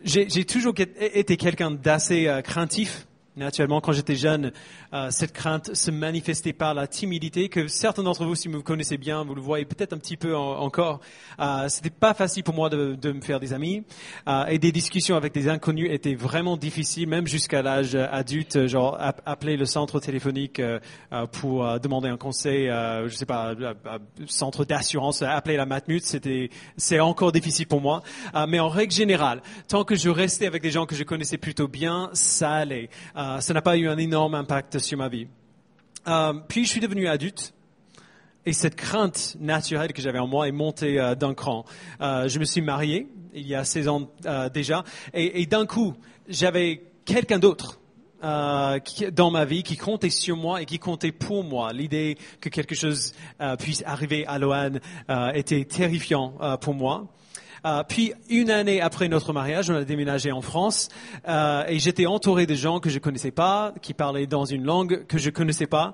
J'ai toujours été quelqu'un d'assez craintif. Naturellement, quand j'étais jeune, cette crainte se manifestait par la timidité que certains d'entre vous, si vous me connaissez bien, vous le voyez peut-être un petit peu encore. C'était pas facile pour moi de me faire des amis et des discussions avec des inconnus étaient vraiment difficiles, même jusqu'à l'âge adulte. Genre appeler le centre téléphonique pour demander un conseil, je sais pas, centre d'assurance, appeler la Matmut, c'est encore difficile pour moi. Mais en règle générale, tant que je restais avec des gens que je connaissais plutôt bien, ça allait. Ça n'a pas eu un énorme impact sur ma vie. Puis je suis devenu adulte et cette crainte naturelle que j'avais en moi est montée d'un cran. Je me suis marié il y a 16 ans déjà et d'un coup j'avais quelqu'un d'autre dans ma vie qui comptait sur moi et qui comptait pour moi. L'idée que quelque chose puisse arriver à Loan était terrifiant pour moi. Puis une année après notre mariage, on a déménagé en France et j'étais entouré de gens que je connaissais pas, qui parlaient dans une langue que je connaissais pas,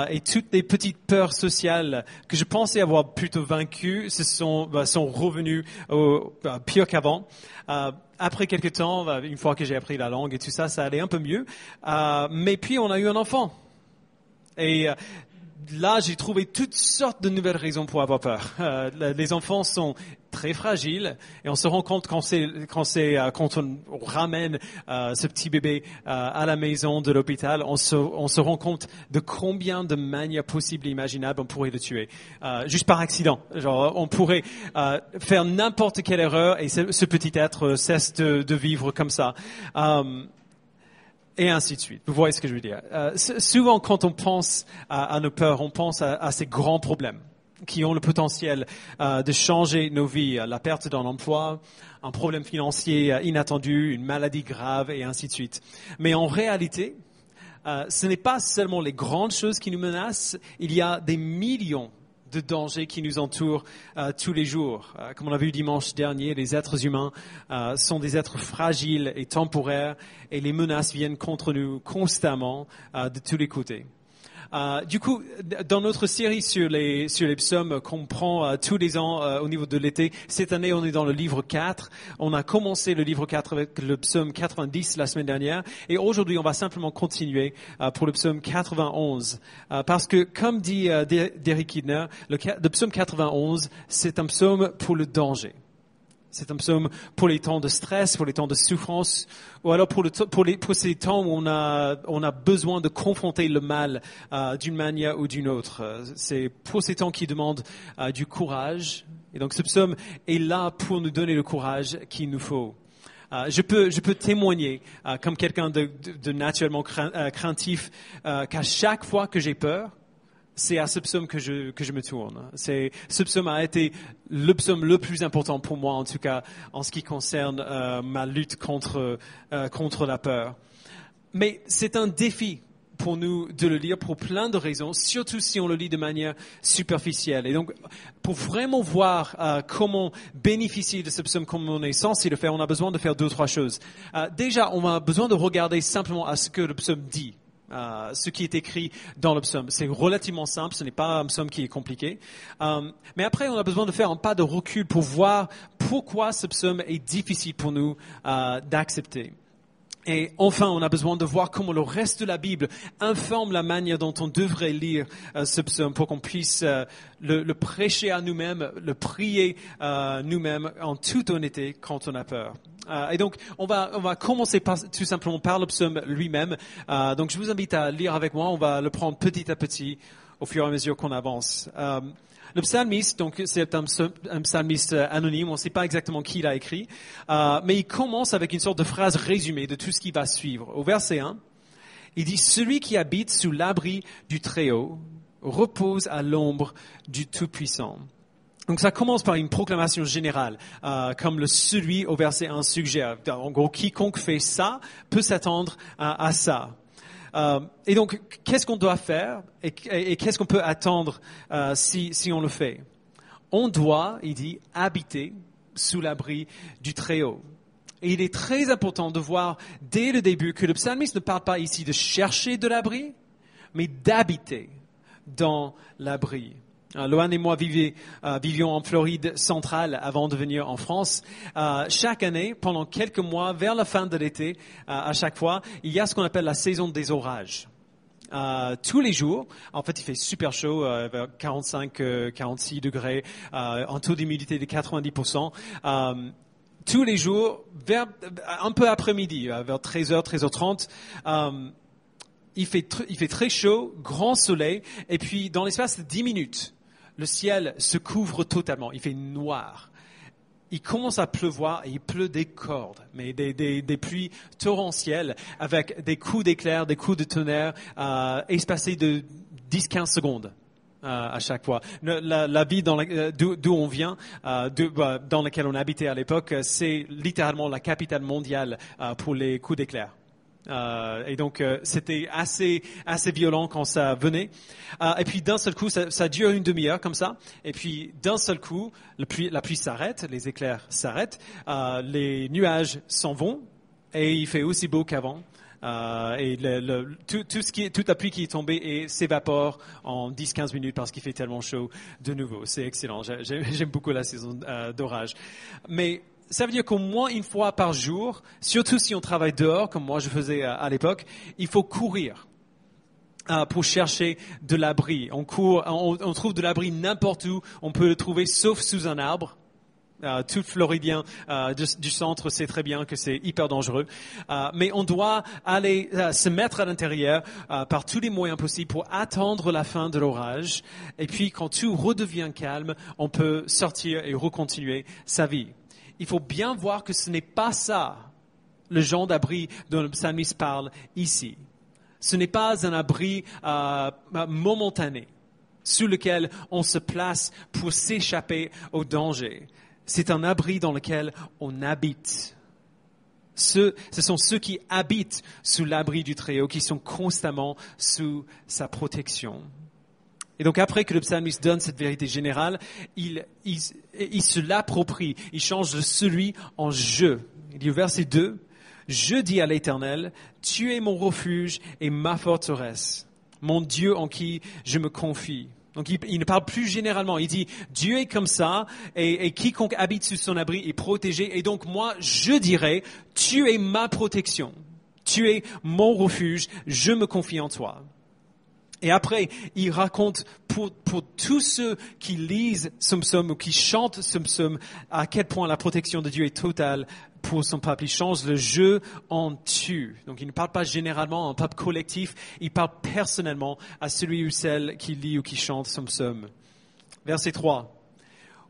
et toutes les petites peurs sociales que je pensais avoir plutôt vaincues sont revenues pire qu'avant. Après quelques temps, une fois que j'ai appris la langue et tout ça, ça allait un peu mieux. Mais puis on a eu un enfant et là, j'ai trouvé toutes sortes de nouvelles raisons pour avoir peur. Les enfants sont très fragiles et on se rend compte quand on ramène ce petit bébé à la maison de l'hôpital, on se rend compte de combien de manières possibles et imaginables on pourrait le tuer, juste par accident. Genre, on pourrait faire n'importe quelle erreur et ce petit être cesse de vivre comme ça. Et ainsi de suite. Vous voyez ce que je veux dire. Souvent, quand on pense à nos peurs, on pense à ces grands problèmes qui ont le potentiel de changer nos vies. La perte d'un emploi, un problème financier inattendu, une maladie grave et ainsi de suite. Mais en réalité, ce n'est pas seulement les grandes choses qui nous menacent. Il y a des millions de dangers qui nous entourent tous les jours. Comme on a vu dimanche dernier, les êtres humains sont des êtres fragiles et temporaires et les menaces viennent contre nous constamment de tous les côtés. Du coup, dans notre série sur les psaumes qu'on prend tous les ans au niveau de l'été, cette année on est dans le livre 4. On a commencé le livre 4 avec le psaume 90 la semaine dernière et aujourd'hui on va simplement continuer pour le psaume 91. Parce que comme dit Derek Kidner, le psaume 91 c'est un psaume pour le danger. C'est un psaume pour les temps de stress, pour les temps de souffrance, ou alors pour ces temps où on a besoin de confronter le mal d'une manière ou d'une autre. C'est pour ces temps qui demandent du courage. Et donc ce psaume est là pour nous donner le courage qu'il nous faut. Je peux témoigner comme quelqu'un de naturellement craintif qu'à chaque fois que j'ai peur, c'est à ce psaume que je me tourne. Ce psaume a été le psaume le plus important pour moi, en tout cas, en ce qui concerne ma lutte contre la peur. Mais c'est un défi pour nous de le lire pour plein de raisons, surtout si on le lit de manière superficielle. Et donc, pour vraiment voir comment bénéficier de ce psaume comme on est censé le faire, on a besoin de faire 2 ou 3 choses. Déjà, on a besoin de regarder simplement à ce que le psaume dit. Ce qui est écrit dans le psaume. C'est relativement simple, ce n'est pas un psaume qui est compliqué. Mais après, on a besoin de faire un pas de recul pour voir pourquoi ce psaume est difficile pour nous d'accepter. Et enfin, on a besoin de voir comment le reste de la Bible informe la manière dont on devrait lire ce psaume pour qu'on puisse le prêcher à nous-mêmes, le prier nous-mêmes en toute honnêteté quand on a peur. Et donc, on va commencer tout simplement par le psaume lui-même. Donc, je vous invite à lire avec moi. On va le prendre petit à petit au fur et à mesure qu'on avance. Le psalmiste, donc c'est un psalmiste anonyme, on ne sait pas exactement qui l'a écrit, mais il commence avec une sorte de phrase résumée de tout ce qui va suivre. Au verset 1, il dit « Celui qui habite sous l'abri du Très-Haut repose à l'ombre du Tout-Puissant ». Donc ça commence par une proclamation générale, comme le celui au verset 1 suggère. En gros, quiconque fait ça peut s'attendre à ça. Et donc, qu'est-ce qu'on doit faire et qu'est-ce qu'on peut attendre si on le fait? On doit, il dit, habiter sous l'abri du Très-Haut. Et il est très important de voir dès le début que le psalmiste ne parle pas ici de chercher de l'abri, mais d'habiter dans l'abri. Loan et moi vivions en Floride centrale avant de venir en France. Chaque année, pendant quelques mois, vers la fin de l'été, à chaque fois, il y a ce qu'on appelle la saison des orages. Tous les jours, en fait, il fait super chaud, vers 45, 46 degrés, un taux d'humidité de 90%. Tous les jours, un peu après-midi, vers 13h, 13h30, il fait très chaud, grand soleil, et puis dans l'espace de 10 minutes, le ciel se couvre totalement, il fait noir. Il commence à pleuvoir et il pleut des cordes, mais des pluies torrentielles avec des coups d'éclair, des coups de tonnerre espacés de 10-15 secondes à chaque fois. La ville d'où on vient, dans laquelle on habitait à l'époque, c'est littéralement la capitale mondiale pour les coups d'éclair. Et donc c'était assez violent quand ça venait. Et puis d'un seul coup, ça dure une demi-heure comme ça. Et puis d'un seul coup, la pluie s'arrête, les éclairs s'arrêtent, les nuages s'en vont et il fait aussi beau qu'avant. Et toute la pluie qui est tombée s'évapore en 10-15 minutes parce qu'il fait tellement chaud de nouveau. C'est excellent. J'aime beaucoup la saison d'orage. Mais ça veut dire qu'au moins une fois par jour, surtout si on travaille dehors, comme moi je faisais à l'époque, il faut courir pour chercher de l'abri. On trouve de l'abri n'importe où. On peut le trouver sauf sous un arbre. Tout Floridien du centre sait très bien que c'est hyper dangereux. Mais on doit aller se mettre à l'intérieur par tous les moyens possibles pour attendre la fin de l'orage. Et puis quand tout redevient calme, on peut sortir et recontinuer sa vie. Il faut bien voir que ce n'est pas ça, le genre d'abri dont le psalmiste parle ici. Ce n'est pas un abri momentané sous lequel on se place pour s'échapper au danger. C'est un abri dans lequel on habite. Ce sont ceux qui habitent sous l'abri du Très-Haut, qui sont constamment sous sa protection. Et donc après que le psalmiste donne cette vérité générale, il se l'approprie, il change de celui en je. Il dit au verset 2, « Je dis à l'Éternel, tu es mon refuge et ma forteresse, mon Dieu en qui je me confie. » Donc il ne parle plus généralement, il dit Dieu est comme ça et quiconque habite sous son abri est protégé. Et donc moi je dirais, tu es ma protection, tu es mon refuge, je me confie en toi. Et après, il raconte pour tous ceux qui lisent ce psaume ou qui chantent ce psaume à quel point la protection de Dieu est totale pour son peuple. Il change le je en tu. Donc il ne parle pas généralement en peuple collectif, il parle personnellement à celui ou celle qui lit ou qui chante son psaume. Verset 3.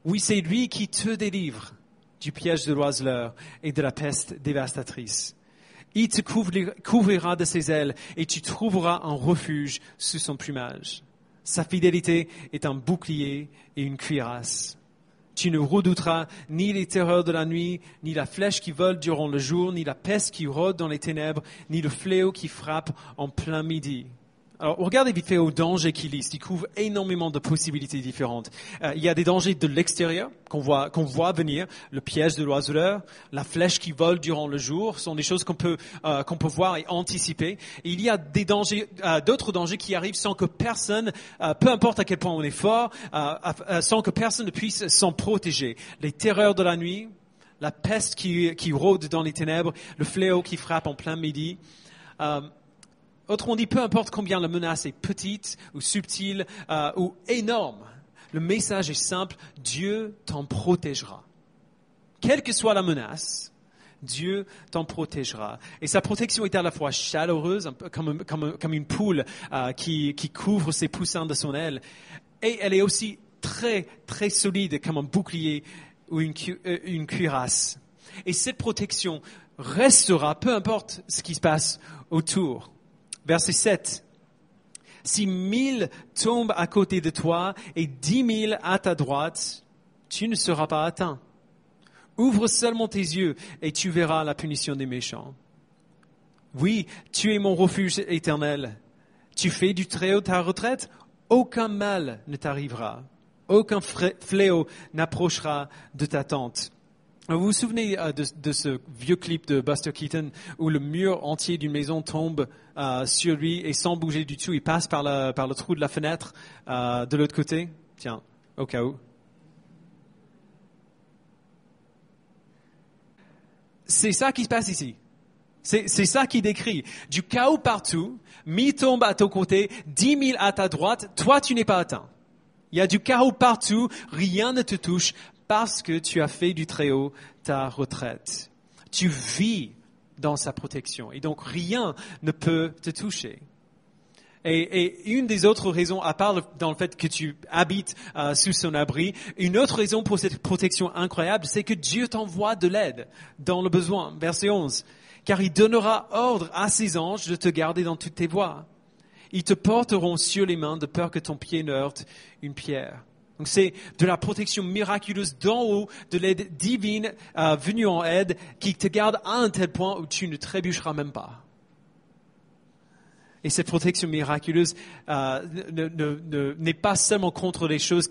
Oui, c'est lui qui te délivre du piège de l'oiseleur et de la peste dévastatrice. Il te couvrira de ses ailes et tu trouveras un refuge sous son plumage. Sa fidélité est un bouclier et une cuirasse. Tu ne redouteras ni les terreurs de la nuit, ni la flèche qui vole durant le jour, ni la peste qui rôde dans les ténèbres, ni le fléau qui frappe en plein midi. Alors, regardez vite fait aux dangers qu'il liste. Il couvre énormément de possibilités différentes. Il y a des dangers de l'extérieur qu'on voit venir, le piège de l'oiseleur, la flèche qui vole durant le jour, sont des choses qu'on peut voir et anticiper. Et il y a des dangers, d'autres dangers qui arrivent sans que personne, peu importe à quel point on est fort, sans que personne ne puisse s'en protéger. Les terreurs de la nuit, la peste qui rôde dans les ténèbres, le fléau qui frappe en plein midi. Autrement dit, peu importe combien la menace est petite ou subtile ou énorme, le message est simple, Dieu t'en protégera. Quelle que soit la menace, Dieu t'en protégera. Et sa protection est à la fois chaleureuse, un peu comme une poule qui couvre ses poussins de son aile, et elle est aussi très, très solide comme un bouclier ou une cuirasse. Et cette protection restera, peu importe ce qui se passe autour. Verset 7. Si 1000 tombent à côté de toi et 10 000 à ta droite, tu ne seras pas atteint. Ouvre seulement tes yeux et tu verras la punition des méchants. Oui, tu es mon refuge éternel. Tu fais du Très-Haut ta retraite, aucun mal ne t'arrivera. Aucun fléau n'approchera de ta tente. Vous vous souvenez de ce vieux clip de Buster Keaton où le mur entier d'une maison tombe sur lui et sans bouger du tout, il passe par le trou de la fenêtre de l'autre côté. Tiens, au cas où. C'est ça qui se passe ici. C'est ça qui décrit. Du chaos partout, 1000 tombent à ton côté, 10 000 à ta droite, toi tu n'es pas atteint. Il y a du chaos partout, rien ne te touche parce que tu as fait du Très-Haut ta retraite. Tu vis dans sa protection et donc rien ne peut te toucher. Et une des autres raisons, à part dans le fait que tu habites sous son abri, une autre raison pour cette protection incroyable, c'est que Dieu t'envoie de l'aide dans le besoin. Verset 11. Car il donnera ordre à ses anges de te garder dans toutes tes voies. Ils te porteront sur les mains de peur que ton pied ne heurte une pierre. Donc c'est de la protection miraculeuse d'en haut, de l'aide divine venue en aide, qui te garde à un tel point où tu ne trébucheras même pas. Et cette protection miraculeuse n'est pas seulement contre les choses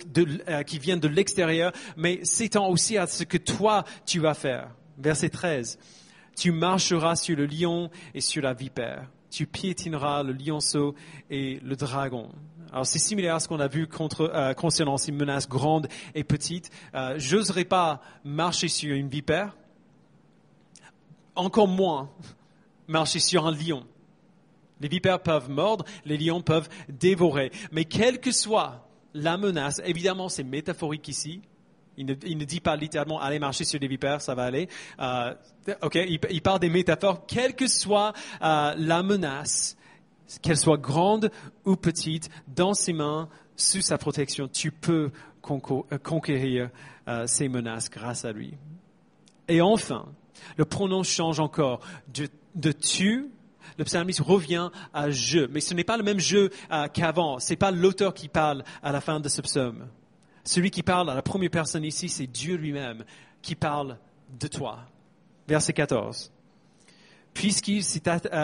qui viennent de l'extérieur, mais s'étend aussi à ce que toi, tu vas faire. Verset 13. Tu marcheras sur le lion et sur la vipère. Tu piétineras le lionceau et le dragon. Alors c'est similaire à ce qu'on a vu concernant ces menaces grandes et petites. J'oserais pas marcher sur une vipère, encore moins marcher sur un lion. Les vipères peuvent mordre, les lions peuvent dévorer. Mais quelle que soit la menace, évidemment c'est métaphorique ici. Il ne dit pas littéralement allez marcher sur des vipères, ça va aller. Il parle des métaphores. Quelle que soit la menace, qu'elle soit grande ou petite, dans ses mains, sous sa protection, tu peux conquérir ces menaces grâce à lui. Et enfin, le pronom change encore de tu. Le psalmiste revient à je, mais ce n'est pas le même je qu'avant. C'est pas l'auteur qui parle à la fin de ce psaume. Celui qui parle à la première personne ici, c'est Dieu lui-même qui parle de toi. Verset 14. Puisqu'il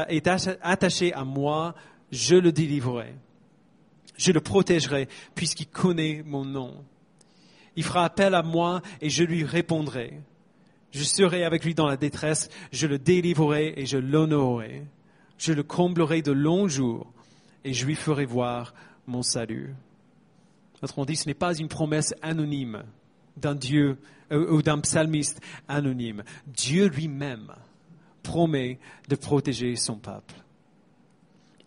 est attaché à moi, je le délivrerai. Je le protégerai puisqu'il connaît mon nom. Il fera appel à moi et je lui répondrai. Je serai avec lui dans la détresse, je le délivrerai et je l'honorerai. Je le comblerai de longs jours et je lui ferai voir mon salut. Autrement dit, ce n'est pas une promesse anonyme d'un Dieu ou d'un psalmiste anonyme. Dieu lui-même promet de protéger son peuple.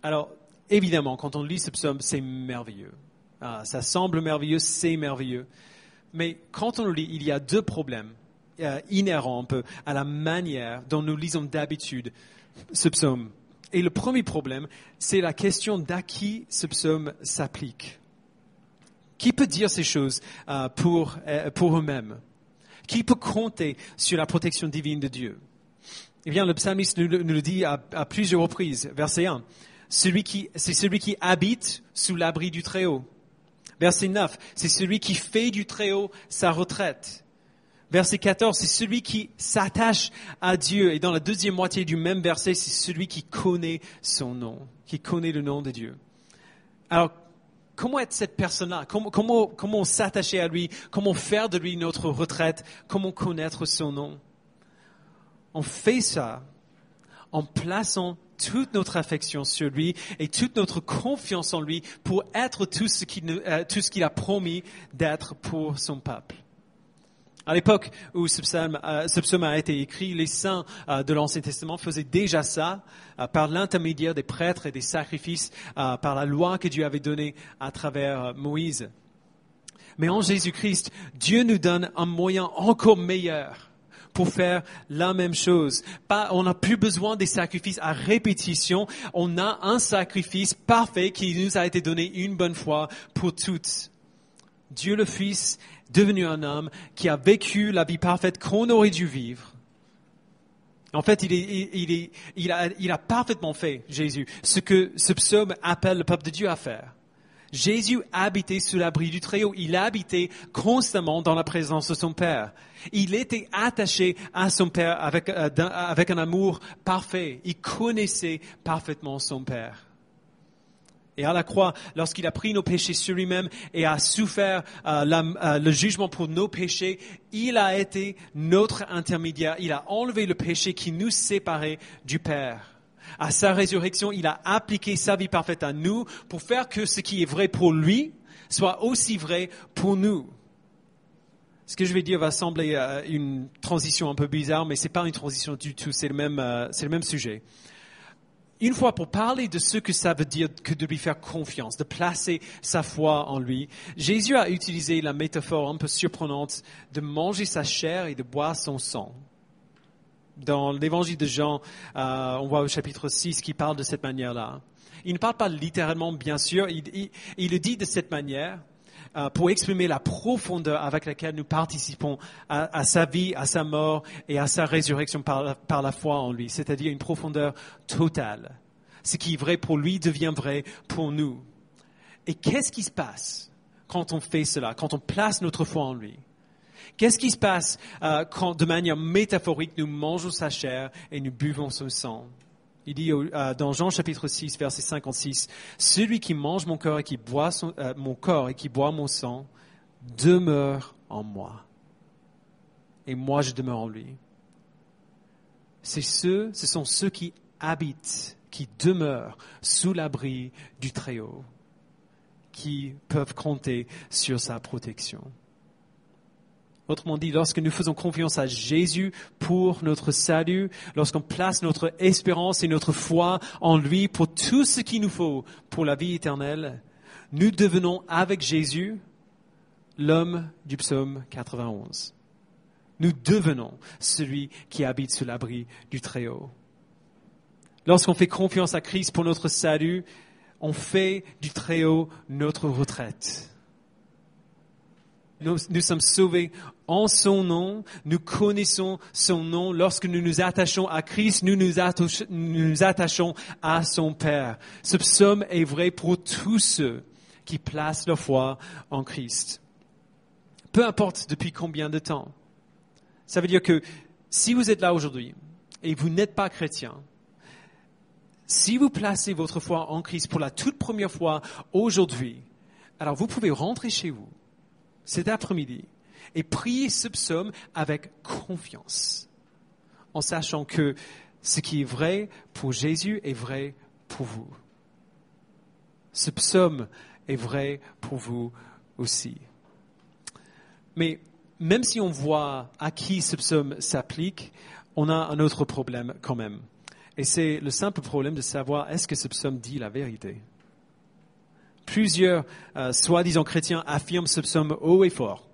Alors, évidemment, quand on lit ce psaume, c'est merveilleux. Ça semble merveilleux, c'est merveilleux. Mais quand on le lit, il y a deux problèmes inhérents un peu à la manière dont nous lisons d'habitude ce psaume. Et le premier problème, c'est la question d'à qui ce psaume s'applique. Qui peut dire ces choses pour eux-mêmes? Qui peut compter sur la protection divine de Dieu? Eh bien, le psalmiste nous le dit à plusieurs reprises. Verset 1, c'est celui qui habite sous l'abri du Très-Haut. Verset 9, c'est celui qui fait du Très-Haut sa retraite. Verset 14, c'est celui qui s'attache à Dieu. Et dans la deuxième moitié du même verset, c'est celui qui connaît son nom, qui connaît le nom de Dieu. Alors, comment être cette personne-là? Comment s'attacher à lui? Comment faire de lui notre retraite? Comment connaître son nom? On fait ça en plaçant toute notre affection sur lui et toute notre confiance en lui pour être tout ce qu'il a promis d'être pour son peuple. À l'époque où ce psaume a été écrit, les saints de l'Ancien Testament faisaient déjà ça par l'intermédiaire des prêtres et des sacrifices, par la loi que Dieu avait donnée à travers Moïse. Mais en Jésus-Christ, Dieu nous donne un moyen encore meilleur pour faire la même chose. On n'a plus besoin des sacrifices à répétition. On a un sacrifice parfait qui nous a été donné une bonne fois pour toutes. Dieu le Fils, devenu un homme, qui a vécu la vie parfaite qu'on aurait dû vivre. En fait, il a parfaitement fait, Jésus, ce que ce psaume appelle le peuple de Dieu à faire. Jésus habitait sous l'abri du Très-Haut. Il habitait constamment dans la présence de son Père. Il était attaché à son Père avec un amour parfait. Il connaissait parfaitement son Père. Et à la croix, lorsqu'il a pris nos péchés sur lui-même et a souffert le jugement pour nos péchés, il a été notre intermédiaire. Il a enlevé le péché qui nous séparait du Père. À sa résurrection, il a appliqué sa vie parfaite à nous pour faire que ce qui est vrai pour lui soit aussi vrai pour nous. Ce que je vais dire va sembler une transition un peu bizarre, mais c'est pas une transition du tout, c'est le même sujet. Une fois, pour parler de ce que ça veut dire que de lui faire confiance, de placer sa foi en lui, Jésus a utilisé la métaphore un peu surprenante de manger sa chair et de boire son sang. Dans l'évangile de Jean, on voit au chapitre 6 qu'il parle de cette manière-là. Il ne parle pas littéralement, bien sûr, il le dit de cette manière pour exprimer la profondeur avec laquelle nous participons à sa vie, à sa mort et à sa résurrection par la foi en lui, c'est-à-dire une profondeur totale. Ce qui est vrai pour lui devient vrai pour nous. Et qu'est-ce qui se passe quand on fait cela, quand on place notre foi en lui? Qu'est-ce qui se passe quand, de manière métaphorique, nous mangeons sa chair et nous buvons son sang? Il dit dans Jean chapitre 6, verset 56, « Celui qui mange mon corps et qui boit mon corps et qui boit mon sang demeure en moi. Et moi, je demeure en lui. » Ce sont ceux qui habitent, qui demeurent sous l'abri du Très-Haut, qui peuvent compter sur sa protection. Autrement dit, lorsque nous faisons confiance à Jésus pour notre salut, lorsqu'on place notre espérance et notre foi en lui pour tout ce qu'il nous faut pour la vie éternelle, nous devenons avec Jésus l'homme du psaume 91. Nous devenons celui qui habite sous l'abri du Très-Haut. Lorsqu'on fait confiance à Christ pour notre salut, on fait du Très-Haut notre retraite. Nous sommes sauvés en son nom, nous connaissons son nom. Lorsque nous nous attachons à Christ, nous nous attachons à son Père. Ce psaume est vrai pour tous ceux qui placent leur foi en Christ. Peu importe depuis combien de temps. Ça veut dire que si vous êtes là aujourd'hui et vous n'êtes pas chrétien, si vous placez votre foi en Christ pour la toute première fois aujourd'hui, alors vous pouvez rentrer chez vous cet après-midi et prier ce psaume avec confiance, en sachant que ce qui est vrai pour Jésus est vrai pour vous. Ce psaume est vrai pour vous aussi. Mais même si on voit à qui ce psaume s'applique, on a un autre problème quand même. Et c'est le simple problème de savoir est-ce que ce psaume dit la vérité. Plusieurs soi-disant chrétiens affirment ce psaume haut et fort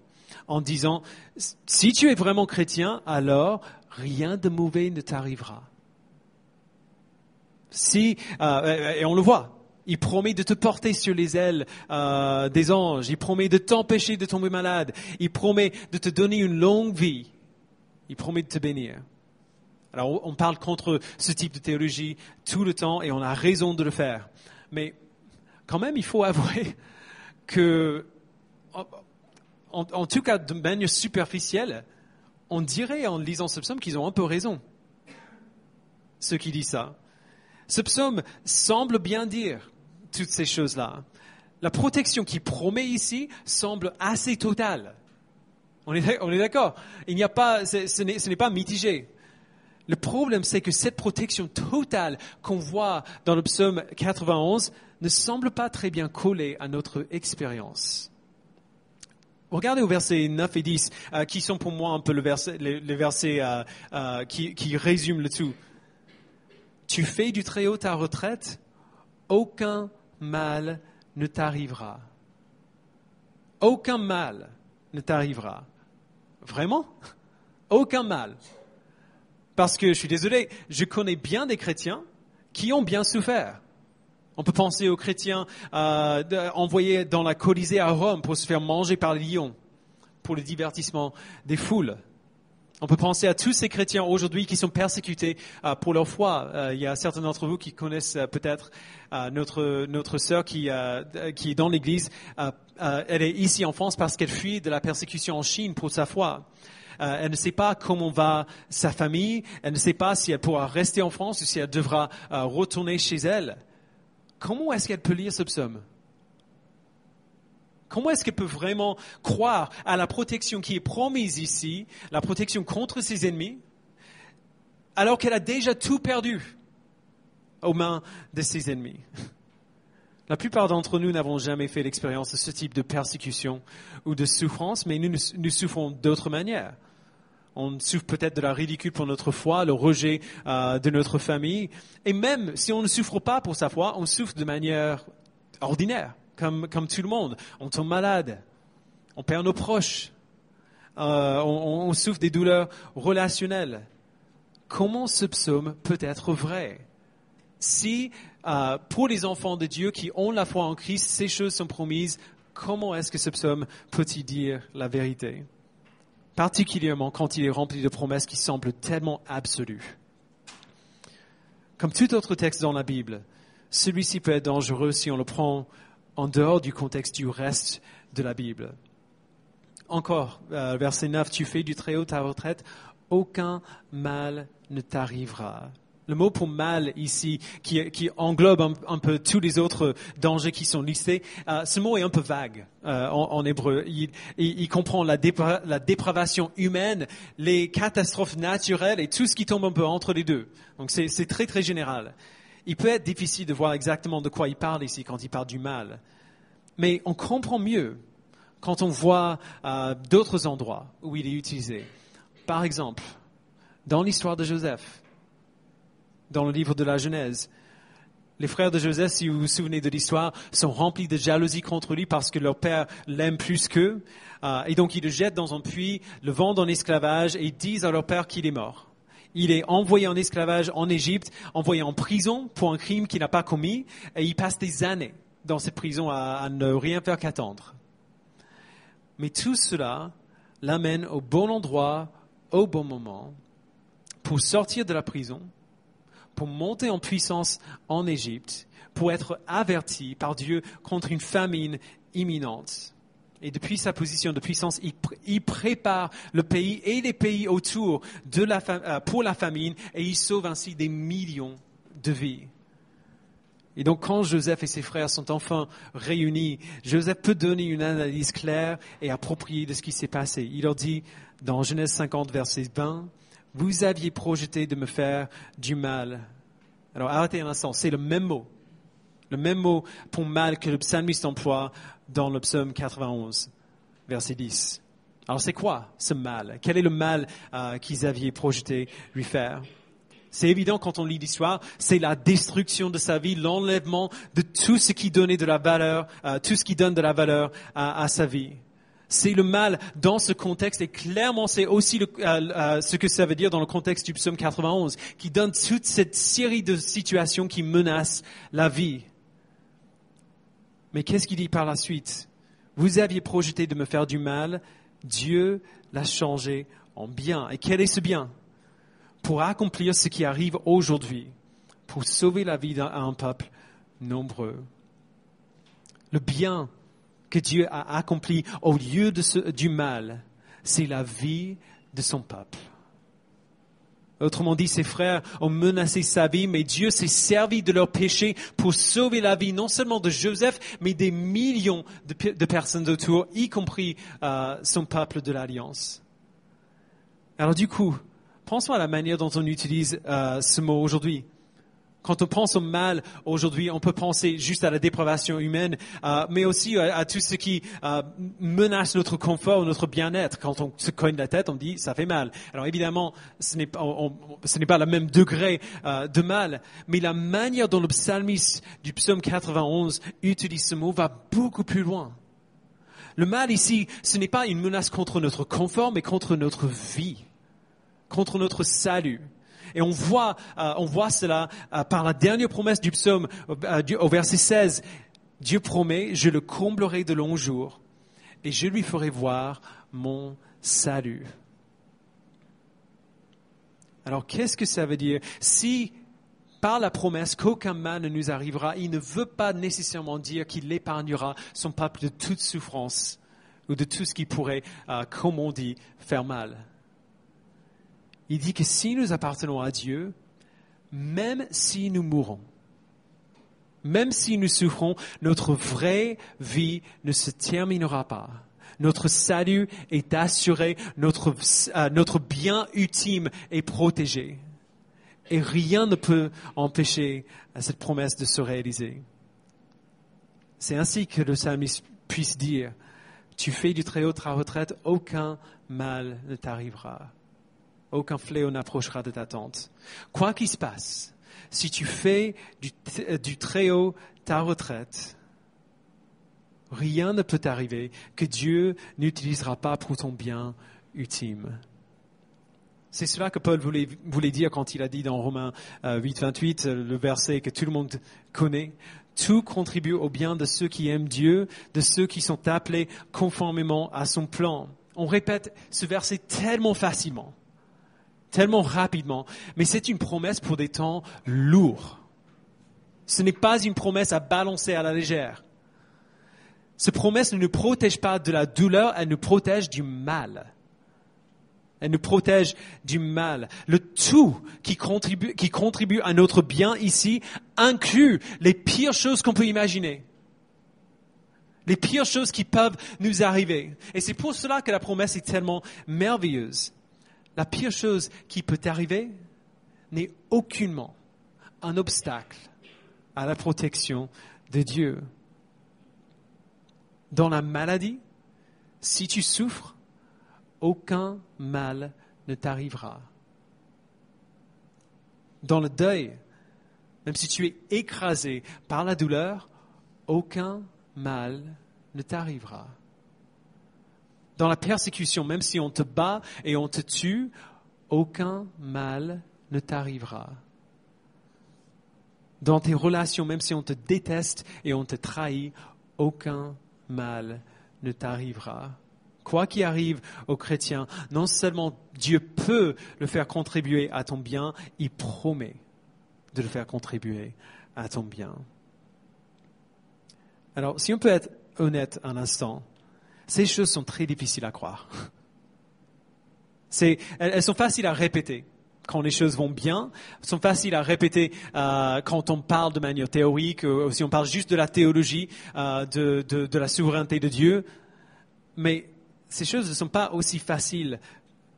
en disant « Si tu es vraiment chrétien, alors rien de mauvais ne t'arrivera. » Et on le voit, il promet de te porter sur les ailes des anges, il promet de t'empêcher de tomber malade, il promet de te donner une longue vie, il promet de te bénir. Alors on parle contre ce type de théologie tout le temps et on a raison de le faire. Mais quand même, il faut avouer que, en tout cas de manière superficielle, on dirait en lisant ce psaume qu'ils ont un peu raison, ceux qui disent ça. Ce psaume semble bien dire toutes ces choses-là. La protection qu'il promet ici semble assez totale. On est d'accord. Il n'y a pas, ce n'est pas mitigé. Le problème, c'est que cette protection totale qu'on voit dans le psaume 91 ne semble pas très bien coller à notre expérience. Regardez au versets 9 et 10, qui sont pour moi un peu les versets qui résument le tout. Tu fais du Très-Haut ta retraite, aucun mal ne t'arrivera. Aucun mal ne t'arrivera. Vraiment? Aucun mal. Parce que, je suis désolé, je connais bien des chrétiens qui ont bien souffert. On peut penser aux chrétiens envoyés dans la Colisée à Rome pour se faire manger par les lions, pour le divertissement des foules. On peut penser à tous ces chrétiens aujourd'hui qui sont persécutés pour leur foi. Il y a certains d'entre vous qui connaissent peut-être notre sœur qui est dans l'église. Elle est ici en France parce qu'elle fuit de la persécution en Chine pour sa foi. Elle ne sait pas comment va sa famille. Elle ne sait pas si elle pourra rester en France ou si elle devra retourner chez elle. Comment est-ce qu'elle peut lire ce psaume? Comment est-ce qu'elle peut vraiment croire à la protection qui est promise ici, la protection contre ses ennemis, alors qu'elle a déjà tout perdu aux mains de ses ennemis? La plupart d'entre nous n'avons jamais fait l'expérience de ce type de persécution ou de souffrance, mais nous souffrons d'autres manières. On souffre peut-être de la ridicule pour notre foi, le rejet de notre famille. Et même si on ne souffre pas pour sa foi, on souffre de manière ordinaire, comme tout le monde. On tombe malade, on perd nos proches, on souffre des douleurs relationnelles. Comment ce psaume peut être vrai? Si pour les enfants de Dieu qui ont la foi en Christ, ces choses sont promises, comment est-ce que ce psaume peut-il dire la vérité? Particulièrement quand il est rempli de promesses qui semblent tellement absolues. Comme tout autre texte dans la Bible, celui-ci peut être dangereux si on le prend en dehors du contexte du reste de la Bible. Encore, verset 9, « Tu fais du Très-Haut ta retraite, aucun mal ne t'arrivera. » Le mot pour mal ici, qui englobe un peu tous les autres dangers qui sont listés, ce mot est un peu vague en hébreu. Il comprend la dépravation humaine, les catastrophes naturelles et tout ce qui tombe un peu entre les deux. Donc c'est très très général. Il peut être difficile de voir exactement de quoi il parle ici quand il parle du mal. Mais on comprend mieux quand on voit d'autres endroits où il est utilisé. Par exemple, dans l'histoire de Joseph, dans le livre de la Genèse, les frères de Joseph, si vous vous souvenez de l'histoire, sont remplis de jalousie contre lui parce que leur père l'aime plus qu'eux. Et donc ils le jettent dans un puits, le vendent en esclavage et disent à leur père qu'il est mort. Il est envoyé en esclavage en Égypte, envoyé en prison pour un crime qu'il n'a pas commis, et il passe des années dans cette prison à ne rien faire qu'attendre. Mais tout cela l'amène au bon endroit, au bon moment, pour sortir de la prison, pour monter en puissance en Égypte, pour être averti par Dieu contre une famine imminente. Et depuis sa position de puissance, il prépare le pays et les pays autour pour la famine, et il sauve ainsi des millions de vies. Et donc quand Joseph et ses frères sont enfin réunis, Joseph peut donner une analyse claire et appropriée de ce qui s'est passé. Il leur dit dans Genèse 50, verset 20, « Vous aviez projeté de me faire du mal. » Alors arrêtez un instant, c'est le même mot pour mal que le psalmiste emploie dans le psaume 91, verset 10. Alors c'est quoi ce mal? Quel est le mal qu'ils avaient projeté lui faire? C'est évident quand on lit l'histoire, c'est la destruction de sa vie, l'enlèvement de tout ce qui donnait de la valeur, tout ce qui donne de la valeur à sa vie. C'est le mal dans ce contexte, et clairement c'est aussi ce que ça veut dire dans le contexte du psaume 91, qui donne toute cette série de situations qui menacent la vie. Mais qu'est-ce qu'il dit par la suite? Vous aviez projeté de me faire du mal, Dieu l'a changé en bien. Et quel est ce bien? Pour accomplir ce qui arrive aujourd'hui, pour sauver la vie d'un peuple nombreux. Le bien que Dieu a accompli au lieu du mal, c'est la vie de son peuple. Autrement dit, ses frères ont menacé sa vie, mais Dieu s'est servi de leur péché pour sauver la vie non seulement de Joseph, mais des millions de personnes autour, y compris son peuple de l'Alliance. Alors du coup, pensons à la manière dont on utilise ce mot aujourd'hui. Quand on pense au mal aujourd'hui, on peut penser juste à la dépravation humaine, mais aussi à tout ce qui menace notre confort, notre bien-être. Quand on se cogne la tête, on dit ça fait mal. Alors évidemment, ce n'est pas le même degré de mal, mais la manière dont le psalmiste du psaume 91 utilise ce mot va beaucoup plus loin. Le mal ici, ce n'est pas une menace contre notre confort, mais contre notre vie, contre notre salut. Et on voit cela par la dernière promesse du psaume au verset 16. Dieu promet, je le comblerai de longs jours et je lui ferai voir mon salut. Alors qu'est-ce que ça veut dire? Si par la promesse qu'aucun mal ne nous arrivera, il ne veut pas nécessairement dire qu'il épargnera son peuple de toute souffrance ou de tout ce qui pourrait, comme on dit, faire mal. Il dit que si nous appartenons à Dieu, même si nous mourons, même si nous souffrons, notre vraie vie ne se terminera pas. Notre salut est assuré, notre bien ultime est protégé. Et rien ne peut empêcher cette promesse de se réaliser. C'est ainsi que le psalmiste puisse dire, tu fais du Très-Haut ta retraite, aucun mal ne t'arrivera. Aucun fléau n'approchera de ta tente. Quoi qu'il se passe, si tu fais du Très-Haut ta retraite, rien ne peut t'arriver que Dieu n'utilisera pas pour ton bien ultime. C'est cela que Paul voulait dire quand il a dit dans Romains 8, 28, le verset que tout le monde connaît. Tout contribue au bien de ceux qui aiment Dieu, de ceux qui sont appelés conformément à son plan. On répète ce verset tellement facilement, tellement rapidement, mais c'est une promesse pour des temps lourds. Ce n'est pas une promesse à balancer à la légère. Cette promesse ne nous protège pas de la douleur, elle nous protège du mal. Elle nous protège du mal. Le tout qui contribue à notre bien ici inclut les pires choses qu'on peut imaginer. Les pires choses qui peuvent nous arriver. Et c'est pour cela que la promesse est tellement merveilleuse. La pire chose qui peut t'arriver n'est aucunement un obstacle à la protection de Dieu. Dans la maladie, si tu souffres, aucun mal ne t'arrivera. Dans le deuil, même si tu es écrasé par la douleur, aucun mal ne t'arrivera. Dans la persécution, même si on te bat et on te tue, aucun mal ne t'arrivera. Dans tes relations, même si on te déteste et on te trahit, aucun mal ne t'arrivera. Quoi qu'il arrive aux chrétiens, non seulement Dieu peut le faire contribuer à ton bien, il promet de le faire contribuer à ton bien. Alors, si on peut être honnête un instant, ces choses sont très difficiles à croire. Elles sont faciles à répéter quand les choses vont bien, elles sont faciles à répéter quand on parle de manière théorique, ou si on parle juste de la théologie, de la souveraineté de Dieu, mais ces choses ne sont pas aussi faciles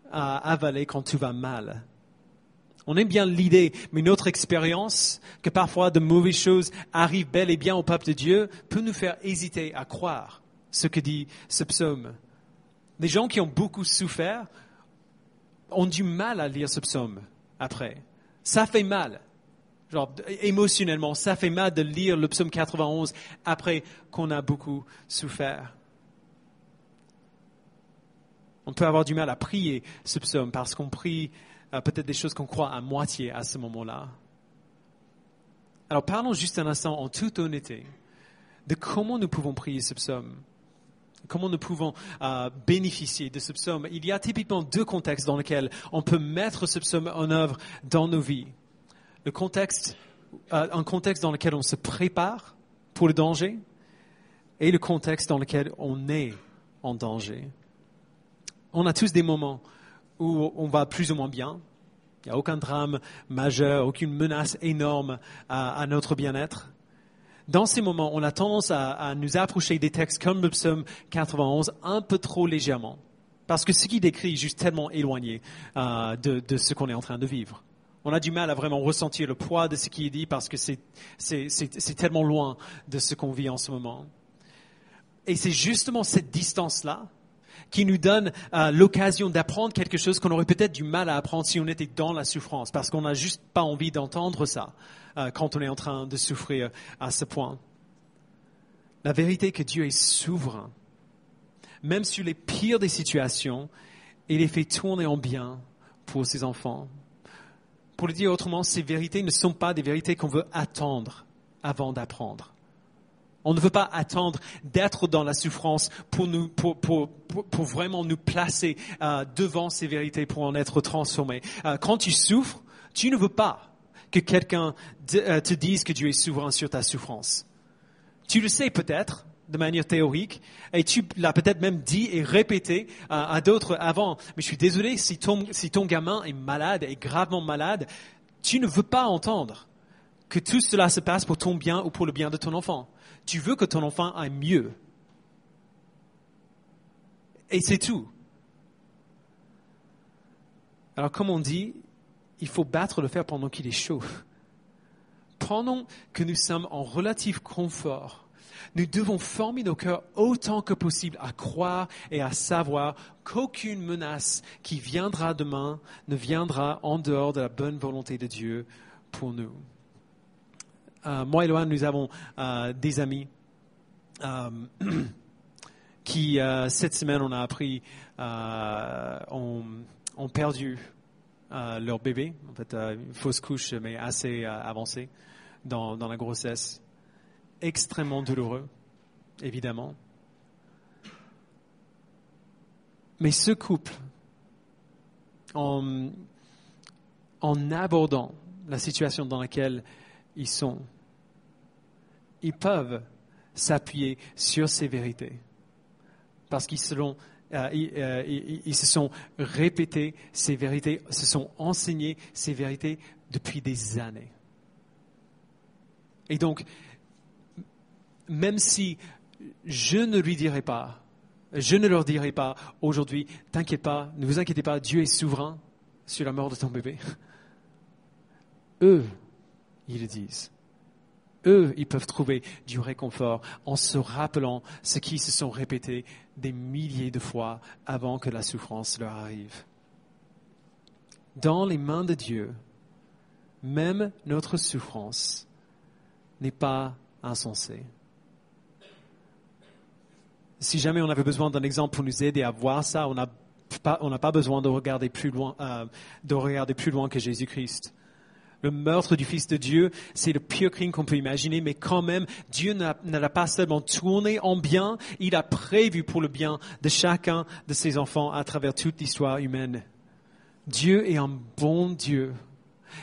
à avaler quand tout va mal. On aime bien l'idée, mais notre expérience, que parfois de mauvaises choses arrivent bel et bien au peuple de Dieu, peut nous faire hésiter à croire ce que dit ce psaume. Les gens qui ont beaucoup souffert ont du mal à lire ce psaume après. Ça fait mal. Genre, émotionnellement, ça fait mal de lire le psaume 91 après qu'on a beaucoup souffert. On peut avoir du mal à prier ce psaume parce qu'on prie peut-être des choses qu'on croit à moitié à ce moment-là. Alors parlons juste un instant en toute honnêteté de comment nous pouvons prier ce psaume. Comment nous pouvons bénéficier de ce psaume. Il y a typiquement deux contextes dans lesquels on peut mettre ce psaume en œuvre dans nos vies. Un contexte dans lequel on se prépare pour le danger et le contexte dans lequel on est en danger. On a tous des moments où on va plus ou moins bien. Il n'y a aucun drame majeur, aucune menace énorme à notre bien-être. Dans ces moments, on a tendance à nous approcher des textes comme le psaume 91 un peu trop légèrement. Parce que ce qu'il décrit est juste tellement éloigné de ce qu'on est en train de vivre. On a du mal à vraiment ressentir le poids de ce qui est dit parce que c'est tellement loin de ce qu'on vit en ce moment. Et c'est justement cette distance-là qui nous donne l'occasion d'apprendre quelque chose qu'on aurait peut-être du mal à apprendre si on était dans la souffrance, parce qu'on n'a juste pas envie d'entendre ça quand on est en train de souffrir à ce point. La vérité est que Dieu est souverain. Même sur les pires des situations, il les fait tourner en bien pour ses enfants. Pour le dire autrement, ces vérités ne sont pas des vérités qu'on veut attendre avant d'apprendre. On ne veut pas attendre d'être dans la souffrance pour vraiment nous placer devant ces vérités pour en être transformés. Quand tu souffres, tu ne veux pas que quelqu'un te dise que Dieu est souverain sur ta souffrance. Tu le sais peut-être de manière théorique et tu l'as peut-être même dit et répété à d'autres avant. Mais je suis désolé, si ton gamin est malade, est gravement malade, tu ne veux pas entendre que tout cela se passe pour ton bien ou pour le bien de ton enfant. Tu veux que ton enfant aille mieux. Et c'est tout. Alors, comme on dit, il faut battre le fer pendant qu'il est chaud. Pendant que nous sommes en relatif confort Nous devons former nos cœurs autant que possible à croire et à savoir qu'aucune menace qui viendra demain ne viendra en dehors de la bonne volonté de Dieu pour nous. Moi et Loan, nous avons des amis qui, cette semaine, on a appris, ont perdu leur bébé, en fait, une fausse couche, mais assez avancée dans la grossesse. Extrêmement douloureux, évidemment. Mais ce couple, en abordant la situation dans laquelle ils sont, ils peuvent s'appuyer sur ces vérités. Parce qu'ils se sont répétés ces vérités, se sont enseignés ces vérités depuis des années. Et donc, même si je ne leur dirai pas aujourd'hui, t'inquiète pas, ne vous inquiétez pas, Dieu est souverain sur la mort de ton bébé. Eux, ils le disent. Eux, ils peuvent trouver du réconfort en se rappelant ce qui se sont répétés des milliers de fois avant que la souffrance leur arrive. Dans les mains de Dieu, même notre souffrance n'est pas insensée. Si jamais on avait besoin d'un exemple pour nous aider à voir ça, on n'a pas besoin de regarder plus loin que Jésus-Christ. Le meurtre du Fils de Dieu, c'est le pire crime qu'on peut imaginer, mais quand même, Dieu ne l'a pas seulement tourné en bien, il a prévu pour le bien de chacun de ses enfants à travers toute l'histoire humaine. Dieu est un bon Dieu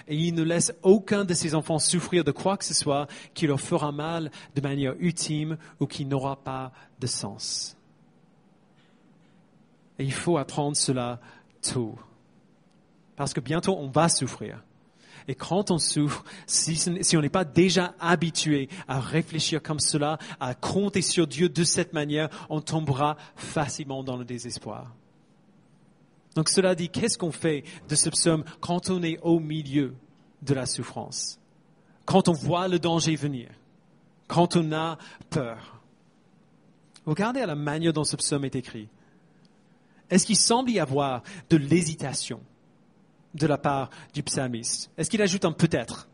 et il ne laisse aucun de ses enfants souffrir de quoi que ce soit qui leur fera mal de manière ultime ou qui n'aura pas de sens. Et il faut apprendre cela tôt. Parce que bientôt, on va souffrir. Et quand on souffre, si on n'est pas déjà habitué à réfléchir comme cela, à compter sur Dieu de cette manière, on tombera facilement dans le désespoir. Donc cela dit, qu'est-ce qu'on fait de ce psaume quand on est au milieu de la souffrance? Quand on voit le danger venir? Quand on a peur? Regardez à la manière dont ce psaume est écrit. Est-ce qu'il semble y avoir de l'hésitation de la part du psalmiste? Est-ce qu'il ajoute un peut-être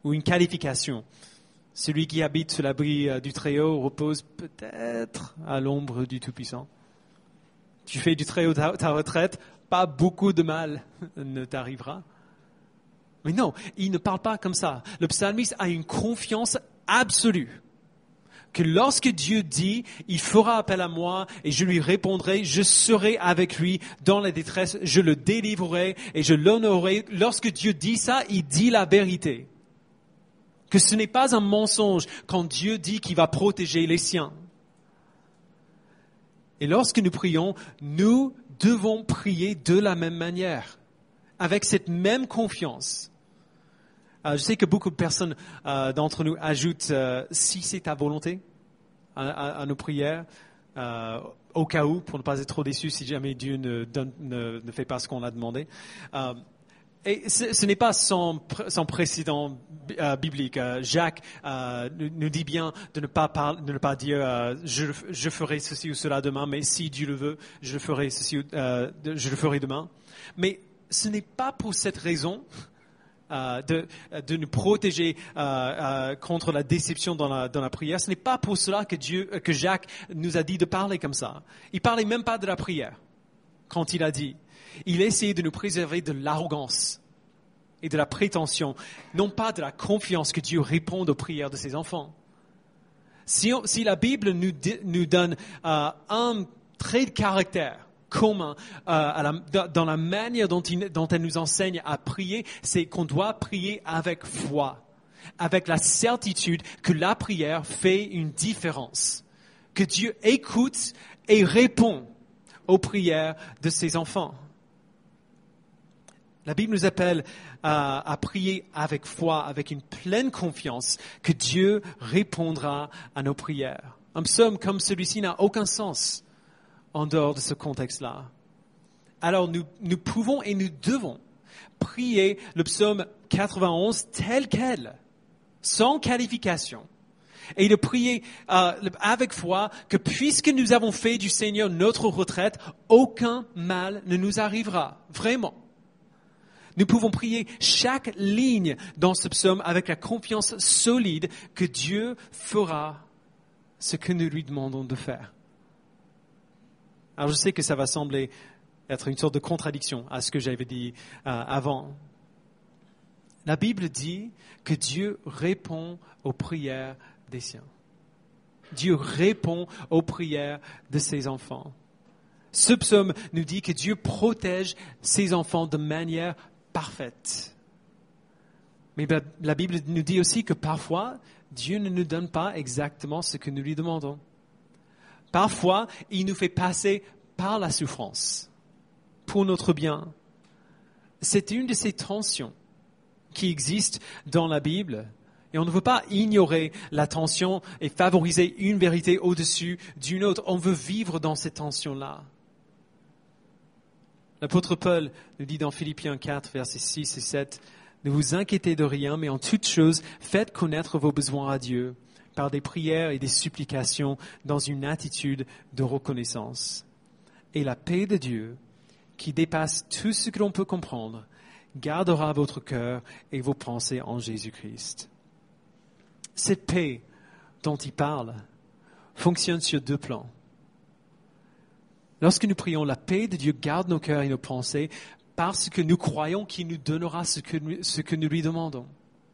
ou une qualification? Celui qui habite sous l'abri du Très-Haut repose peut-être à l'ombre du Tout-Puissant. Tu fais du Très-Haut ta retraite, pas beaucoup de mal ne t'arrivera. Mais non, il ne parle pas comme ça. Le psalmiste a une confiance absolue que lorsque Dieu dit, il fera appel à moi et je lui répondrai, je serai avec lui dans la détresse, je le délivrerai et je l'honorerai. Lorsque Dieu dit ça, il dit la vérité. Que ce n'est pas un mensonge quand Dieu dit qu'il va protéger les siens. Et lorsque nous prions, nous devons prier de la même manière, avec cette même confiance. Je sais que beaucoup de personnes d'entre nous ajoutent si c'est ta volonté à nos prières, au cas où, pour ne pas être trop déçus si jamais Dieu ne fait pas ce qu'on a demandé. Et ce n'est pas sans précédent biblique. Jacques nous dit bien de ne pas dire je ferai ceci ou cela demain, mais si Dieu le veut, je ferai ceci je le ferai demain. Mais ce n'est pas pour cette raison de nous protéger contre la déception dans la prière. Ce n'est pas pour cela que Jacques nous a dit de parler comme ça. Il parlait même pas de la prière quand il a dit. Il essayait de nous préserver de l'arrogance et de la prétention, non pas de la confiance que Dieu réponde aux prières de ses enfants. Si la Bible nous donne un trait de caractère commun dans la manière dont elle nous enseigne à prier, c'est qu'on doit prier avec foi, avec la certitude que la prière fait une différence, que Dieu écoute et répond aux prières de ses enfants. La Bible nous appelle à prier avec foi, avec une pleine confiance que Dieu répondra à nos prières. Un psaume comme celui-ci n'a aucun sens en dehors de ce contexte-là. Alors nous pouvons et nous devons prier le psaume 91 tel quel, sans qualification, et de prier avec foi que puisque nous avons fait du Seigneur notre retraite, aucun mal ne nous arrivera. Vraiment. Nous pouvons prier chaque ligne dans ce psaume avec la confiance solide que Dieu fera ce que nous lui demandons de faire. Alors je sais que ça va sembler être une sorte de contradiction à ce que j'avais dit avant. La Bible dit que Dieu répond aux prières des siens. Dieu répond aux prières de ses enfants. Ce psaume nous dit que Dieu protège ses enfants de manière parfaite. Mais la Bible nous dit aussi que parfois, Dieu ne nous donne pas exactement ce que nous lui demandons. Parfois, il nous fait passer par la souffrance pour notre bien. C'est une de ces tensions qui existent dans la Bible. Et on ne veut pas ignorer la tension et favoriser une vérité au-dessus d'une autre. On veut vivre dans cette tension-là. L'apôtre Paul nous dit dans Philippiens 4, versets 6 et 7, « Ne vous inquiétez de rien, mais en toute chose, faites connaître vos besoins à Dieu par des prières et des supplications dans une attitude de reconnaissance. Et la paix de Dieu, qui dépasse tout ce que l'on peut comprendre, gardera votre cœur et vos pensées en Jésus-Christ. » Cette paix dont il parle fonctionne sur deux plans. Lorsque nous prions, la paix de Dieu garde nos cœurs et nos pensées parce que nous croyons qu'il nous donnera ce que nous lui demandons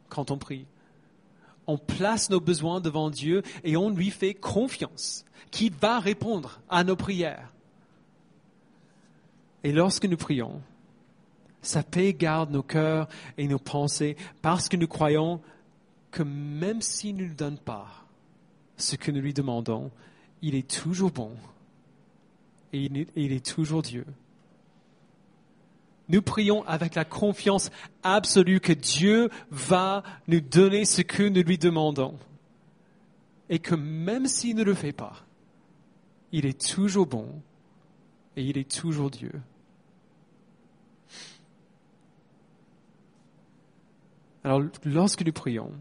quand on prie. On place nos besoins devant Dieu et on lui fait confiance qu'il va répondre à nos prières. Et lorsque nous prions, sa paix garde nos cœurs et nos pensées parce que nous croyons que même s'il ne nous donne pas ce que nous lui demandons, il est toujours bon et il est toujours Dieu. Nous prions avec la confiance absolue que Dieu va nous donner ce que nous lui demandons et que même s'il ne le fait pas, il est toujours bon et il est toujours Dieu. Alors, lorsque nous prions,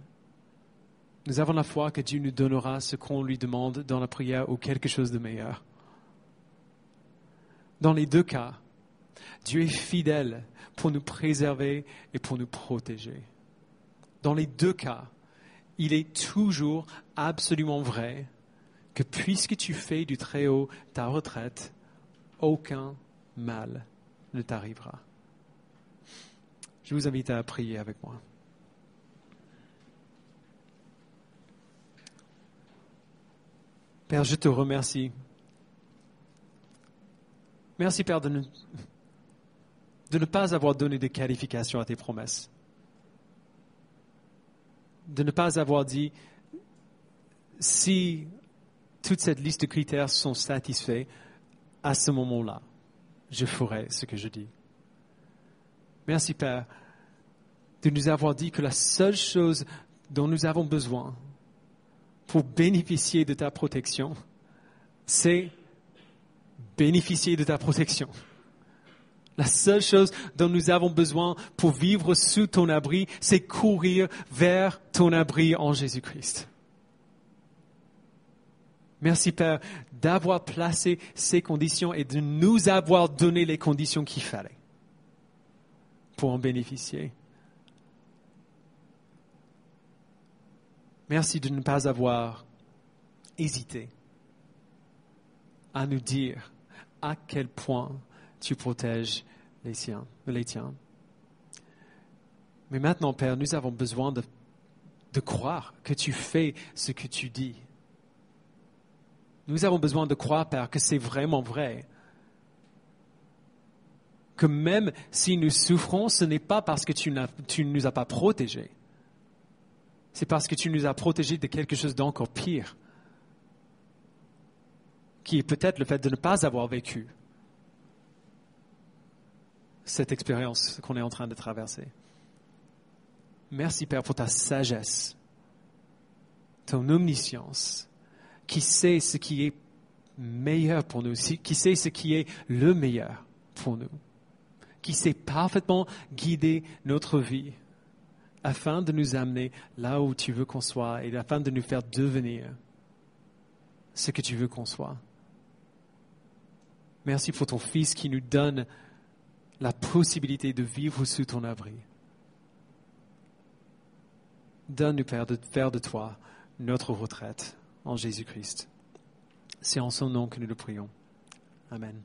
nous avons la foi que Dieu nous donnera ce qu'on lui demande dans la prière ou quelque chose de meilleur. Dans les deux cas, Dieu est fidèle pour nous préserver et pour nous protéger. Dans les deux cas, il est toujours absolument vrai que puisque tu fais du Très-Haut ta retraite, aucun mal ne t'arrivera. Je vous invite à prier avec moi. Père, je te remercie. Merci, Père, de ne pas avoir donné de qualification à tes promesses. De ne pas avoir dit, si toute cette liste de critères sont satisfaits, à ce moment-là, je ferai ce que je dis. Merci, Père, de nous avoir dit que la seule chose dont nous avons besoin pour bénéficier de ta protection, c'est bénéficier de ta protection. La seule chose dont nous avons besoin pour vivre sous ton abri, c'est courir vers ton abri en Jésus-Christ. Merci, Père, d'avoir placé ces conditions et de nous avoir donné les conditions qu'il fallait pour en bénéficier. Merci de ne pas avoir hésité à nous dire à quel point tu protèges les tiens. Mais maintenant, Père, nous avons besoin de croire que tu fais ce que tu dis. Nous avons besoin de croire, Père, que c'est vraiment vrai. Que même si nous souffrons, ce n'est pas parce que tu ne nous as pas protégés. C'est parce que tu nous as protégés de quelque chose d'encore pire, qui est peut-être le fait de ne pas avoir vécu cette expérience qu'on est en train de traverser. Merci, Père, pour ta sagesse, ton omniscience, qui sait ce qui est meilleur pour nous, qui sait ce qui est le meilleur pour nous, qui sait parfaitement guider notre vie afin de nous amener là où tu veux qu'on soit et afin de nous faire devenir ce que tu veux qu'on soit. Merci pour ton Fils qui nous donne la possibilité de vivre sous ton abri. Donne-nous, Père, de faire de toi notre retraite en Jésus-Christ. C'est en son nom que nous le prions. Amen.